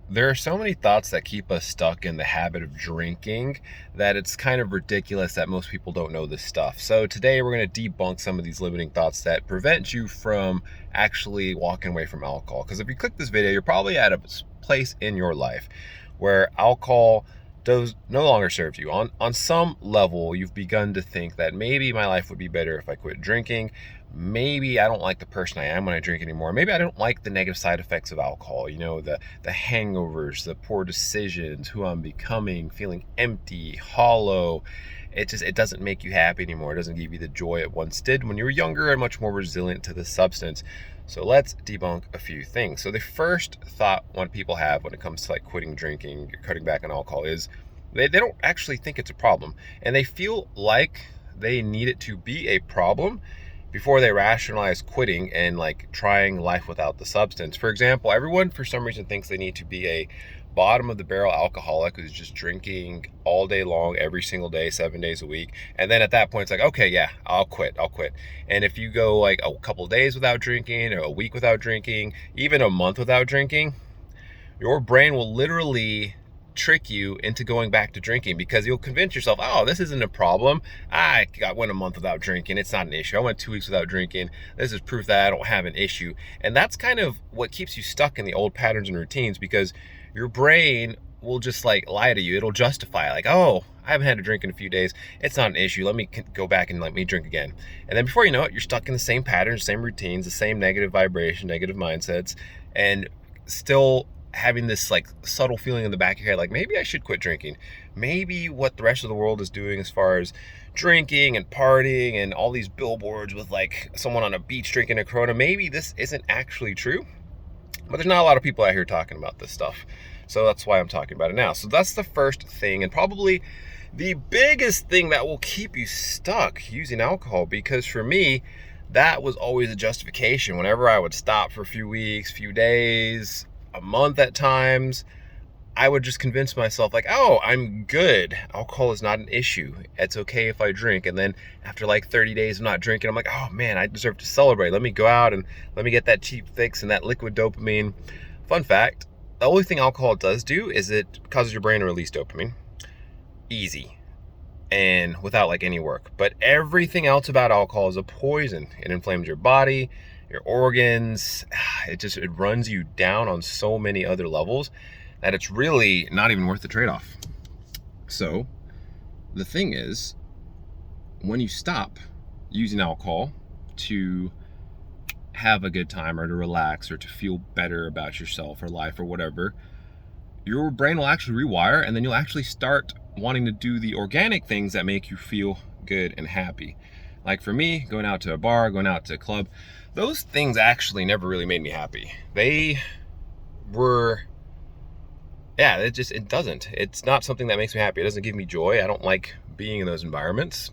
There are so many thoughts that keep us stuck in the habit of drinking that it's kind of ridiculous that most people don't know this stuff. So today we're going to debunk some of these limiting thoughts that prevent you from actually walking away from alcohol. Because if you click this video, you're probably at a place in your life where alcohol does no longer serve you. On some level, you've begun to think that maybe my life would be better if I quit drinking. Maybe I don't like the person I am when I drink anymore. Maybe I don't like the negative side effects of alcohol, the hangovers, the poor decisions, who I'm becoming, feeling empty, hollow. It doesn't make you happy anymore. It doesn't give you the joy it once did when you were younger and much more resilient to the substance. So let's debunk a few things. So the first thought what people have when it comes to like quitting drinking, cutting back on alcohol is they don't actually think it's a problem. And they feel like they need it to be a problem before they rationalize quitting and like trying life without the substance. For example, everyone for some reason thinks they need to be a bottom of the barrel alcoholic who's just drinking all day long, every single day, 7 days a week. And then at that point, it's like, okay, yeah, I'll quit. And if you go like a couple of days without drinking, or a week without drinking, even a month without drinking, your brain will literally trick you into going back to drinking because you'll convince yourself, oh, this isn't a problem. Went a month without drinking. It's not an issue. I went 2 weeks without drinking. This is proof that I don't have an issue. And that's kind of what keeps you stuck in the old patterns and routines, because your brain will just like lie to you. It'll justify like, oh, I haven't had a drink in a few days. It's not an issue. Let me go back and let me drink again. And then before you know it, you're stuck in the same patterns, same routines, the same negative vibration, negative mindsets, and still having this like subtle feeling in the back of your head, like maybe I should quit drinking. Maybe what the rest of the world is doing as far as drinking and partying and all these billboards with like someone on a beach drinking a Corona, maybe this isn't actually true. But there's not a lot of people out here talking about this stuff. So that's why I'm talking about it now. So that's the first thing, and probably the biggest thing that will keep you stuck using alcohol, because for me, that was always a justification. Whenever I would stop for a few weeks, few days, a month at times, I would just convince myself like, oh, I'm good. Alcohol is not an issue. It's okay if I drink. And then after like 30 days of not drinking, I'm like, oh man, I deserve to celebrate. Let me go out and let me get that cheap fix and that liquid dopamine. Fun fact, the only thing alcohol does do is it causes your brain to release dopamine. Easy. And without like any work. But everything else about alcohol is a poison. It inflames your body, your organs. It runs you down on so many other levels that it's really not even worth the trade-off. So the thing is, when you stop using alcohol to have a good time or to relax or to feel better about yourself or life or whatever, your brain will actually rewire, and then you'll actually start wanting to do the organic things that make you feel good and happy. Like for me, going out to a bar, going out to a club, those things actually never really made me happy. They were, yeah, it doesn't. It's not something that makes me happy. It doesn't give me joy. I don't like being in those environments.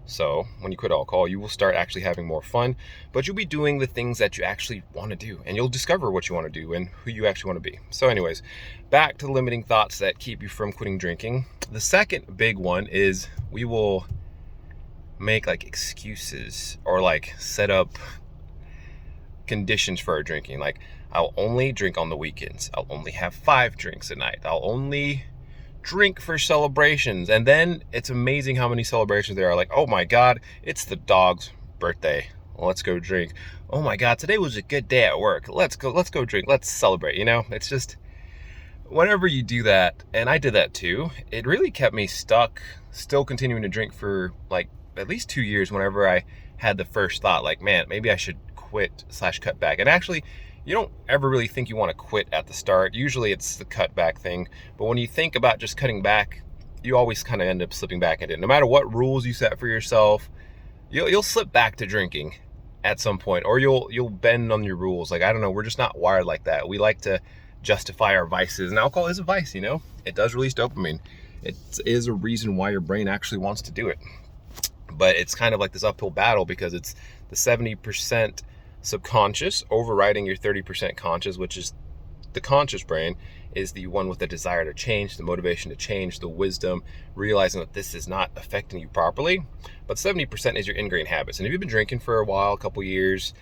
So when you quit alcohol, you will start actually having more fun, but you'll be doing the things that you actually want to do, and you'll discover what you want to do and who you actually want to be. So anyways, back to the limiting thoughts that keep you from quitting drinking. The second big one is we will make like excuses or like set up conditions for our drinking. Like, I'll only drink on the weekends. I'll only have 5 drinks a night. I'll only drink for celebrations. And then it's amazing how many celebrations there are. Like, oh my God, it's the dog's birthday. Let's go drink. Oh my God, today was a good day at work. Let's go drink. Let's celebrate. It's just, whenever you do that, and I did that too, it really kept me stuck, still continuing to drink for like at least 2 years whenever I had the first thought, like, man, maybe I should quit/cut back. And actually, you don't ever really think you want to quit at the start. Usually it's the cut back thing. But when you think about just cutting back, you always kind of end up slipping back into it. No matter what rules you set for yourself, you'll slip back to drinking at some point, or you'll bend on your rules. Like, I don't know, we're just not wired like that. We like to justify our vices, and alcohol is a vice. It does release dopamine. It is a reason why your brain actually wants to do it. But it's kind of like this uphill battle, because it's the 70% subconscious overriding your 30% conscious, which is the conscious brain, is the one with the desire to change, the motivation to change, the wisdom, realizing that this is not affecting you properly. But 70% is your ingrained habits. And if you've been drinking for a while, a couple years,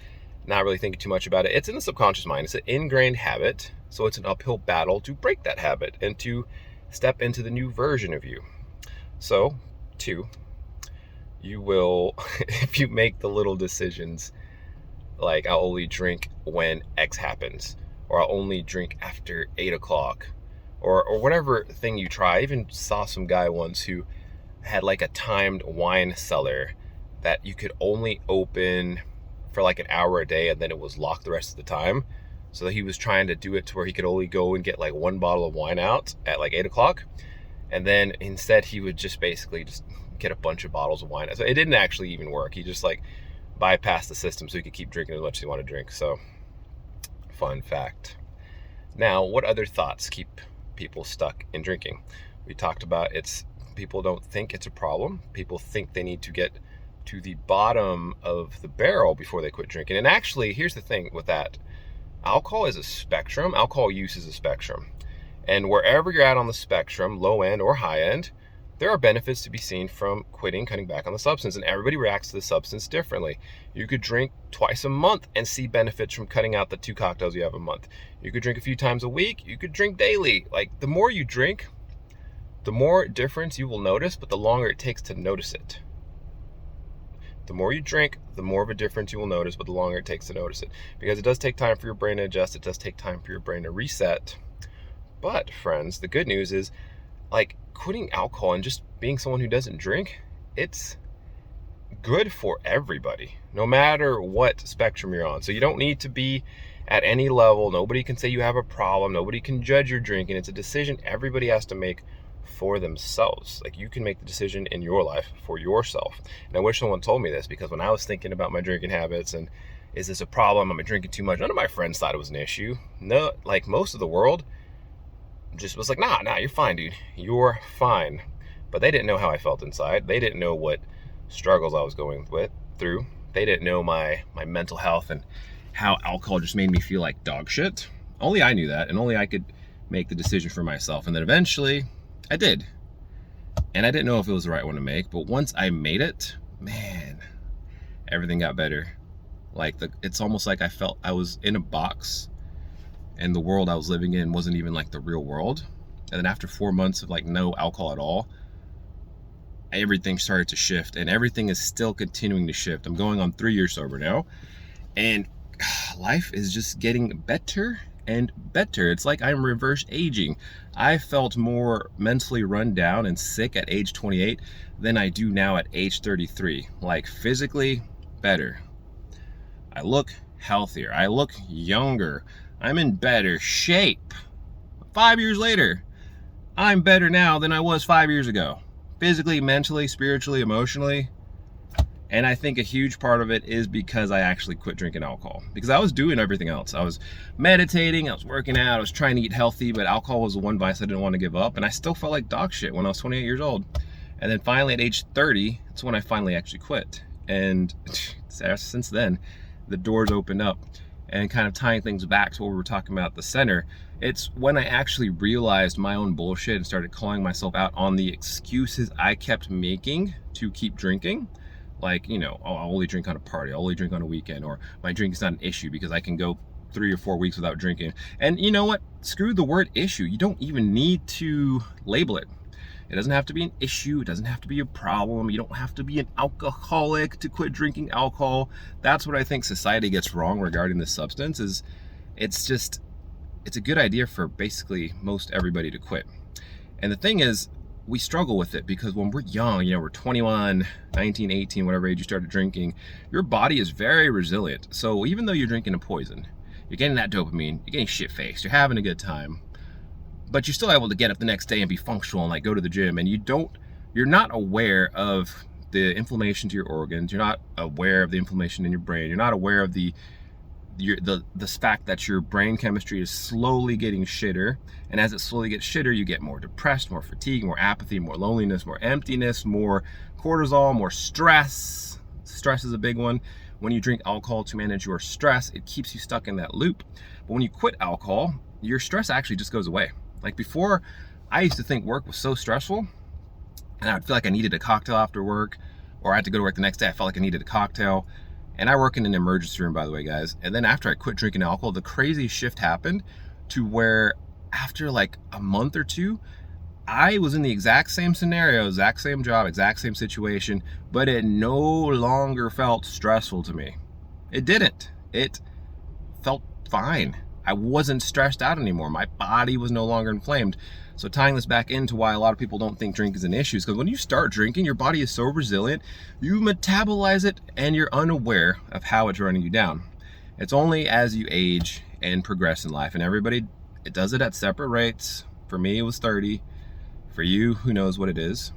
not really thinking too much about it. It's in the subconscious mind. It's an ingrained habit. So it's an uphill battle to break that habit and to step into the new version of you. So, 2, you will, if you make the little decisions, like I'll only drink when X happens, or I'll only drink after 8 o'clock, or whatever thing you try. I even saw some guy once who had like a timed wine cellar that you could only open for like an hour a day, and then it was locked the rest of the time. So he was trying to do it to where he could only go and get like 1 bottle of wine out at like 8 o'clock. And then instead he would just basically just get a bunch of bottles of wine. So it didn't actually even work. He just like bypassed the system so he could keep drinking as much as he wanted to drink. So, fun fact. Now, what other thoughts keep people stuck in drinking? We talked about people don't think it's a problem. People think they need to get to the bottom of the barrel before they quit drinking. And actually, here's the thing with that. Alcohol is a spectrum. Alcohol use is a spectrum. And wherever you're at on the spectrum, low end or high end, there are benefits to be seen from cutting back on the substance. And everybody reacts to the substance differently. You could drink twice a month and see benefits from cutting out the 2 cocktails you have a month. You could drink a few times a week. You could drink daily. Like, the more you drink, the more difference you will notice, but the longer it takes to notice it. The more you drink, the more of a difference you will notice, but the longer it takes to notice it. Because it does take time for your brain to adjust. It does take time for your brain to reset. But, friends, the good news is, like, quitting alcohol and just being someone who doesn't drink, it's good for everybody, no matter what spectrum you're on. So you don't need to be at any level. Nobody can say you have a problem. Nobody can judge your drinking. It's a decision everybody has to make for themselves. Like, you can make the decision in your life for yourself. And I wish someone told me this, because when I was thinking about my drinking habits and is this a problem, am I drinking too much, none of my friends thought it was an issue. No, like, most of the world just was like, nah, you're fine, dude. You're fine. But they didn't know how I felt inside. They didn't know what struggles I was going through. They didn't know my mental health and how alcohol just made me feel like dog shit. Only I knew that, and only I could make the decision for myself. And then eventually I did. And I didn't know if it was the right one to make, but once I made it, man, everything got better. Like, it's almost like I felt I was in a box and the world I was living in wasn't even like the real world. And then after 4 months of like no alcohol at all, everything started to shift, and everything is still continuing to shift. I'm going on 3 years sober now, and life is just getting better and better. It's like I'm reverse aging. I felt more mentally run down and sick at age 28 than I do now at age 33. Like, physically better. I look healthier. I look younger. I'm in better shape. 5 years later, I'm better now than I was 5 years ago. Physically, mentally, spiritually, emotionally. And I think a huge part of it is because I actually quit drinking alcohol. Because I was doing everything else. I was meditating, I was working out, I was trying to eat healthy, but alcohol was the one vice I didn't want to give up. And I still felt like dog shit when I was 28 years old. And then finally at age 30, that's when I finally actually quit. And since then, the doors opened up. And kind of tying things back to what we were talking about at the center, it's when I actually realized my own bullshit and started calling myself out on the excuses I kept making to keep drinking. Like, you know, oh, I'll only drink on a party, I'll only drink on a weekend, or my drink is not an issue because I can go 3 or 4 weeks without drinking. And you know what? Screw the word issue. You don't even need to label it. It doesn't have to be an issue. It doesn't have to be a problem. You don't have to be an alcoholic to quit drinking alcohol. That's what I think society gets wrong regarding this substance. Is it's a good idea for basically most everybody to quit. And the thing is, we struggle with it because when we're young, you know, we're 21, 19, 18, whatever age you started drinking, your body is very resilient. So even though you're drinking a poison, you're getting that dopamine, you're getting shit-faced, you're having a good time, but you're still able to get up the next day and be functional and like go to the gym, and you're not aware of the inflammation to your organs. You're not aware of the inflammation in your brain. You're not aware of the fact that your brain chemistry is slowly getting shitter, and as it slowly gets shitter, you get more depressed, more fatigue, more apathy, more loneliness, more emptiness, more cortisol, more stress. Stress is a big one. When you drink alcohol to manage your stress, it keeps you stuck in that loop. But when you quit alcohol, your stress actually just goes away. Like, before, I used to think work was so stressful, and I would feel like I needed a cocktail after work, or I had to go to work the next day, I felt like I needed a cocktail. And I work in an emergency room, by the way, guys. And then after I quit drinking alcohol, the crazy shift happened to where after like a month or two, I was in the exact same scenario, exact same job, exact same situation, but it no longer felt stressful to me. It didn't. It felt fine. I wasn't stressed out anymore. My body was no longer inflamed. So tying this back into why a lot of people don't think drink is an issue is because when you start drinking, your body is so resilient, you metabolize it and you're unaware of how it's running you down. It's only as you age and progress in life, and everybody, it does it at separate rates. For me, it was 30. For you, who knows what it is.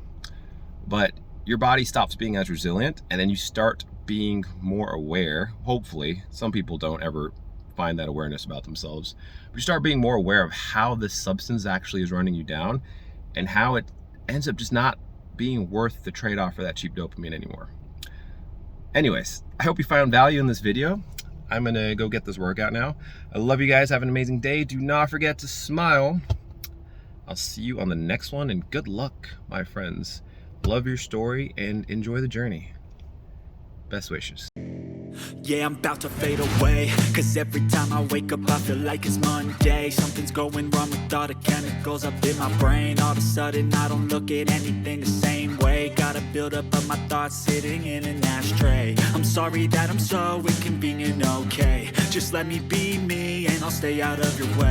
But your body stops being as resilient, and then you start being more aware. Hopefully, some people don't ever find that awareness about themselves, but you start being more aware of how this substance actually is running you down and how it ends up just not being worth the trade-off for that cheap dopamine anymore. Anyways, I hope you found value in this video. I'm gonna go get this workout now. I love you guys. Have an amazing day. Do not forget to smile. I'll see you on the next one, and good luck, my friends. Love your story and enjoy the journey. Best wishes. Yeah, I'm about to fade away, cause every time I wake up I feel like it's Monday. Something's going wrong with all the chemicals up in my brain. All of a sudden I don't look at anything the same way. Gotta build up of my thoughts sitting in an ashtray. I'm sorry that I'm so inconvenient, okay. Just let me be me and I'll stay out of your way.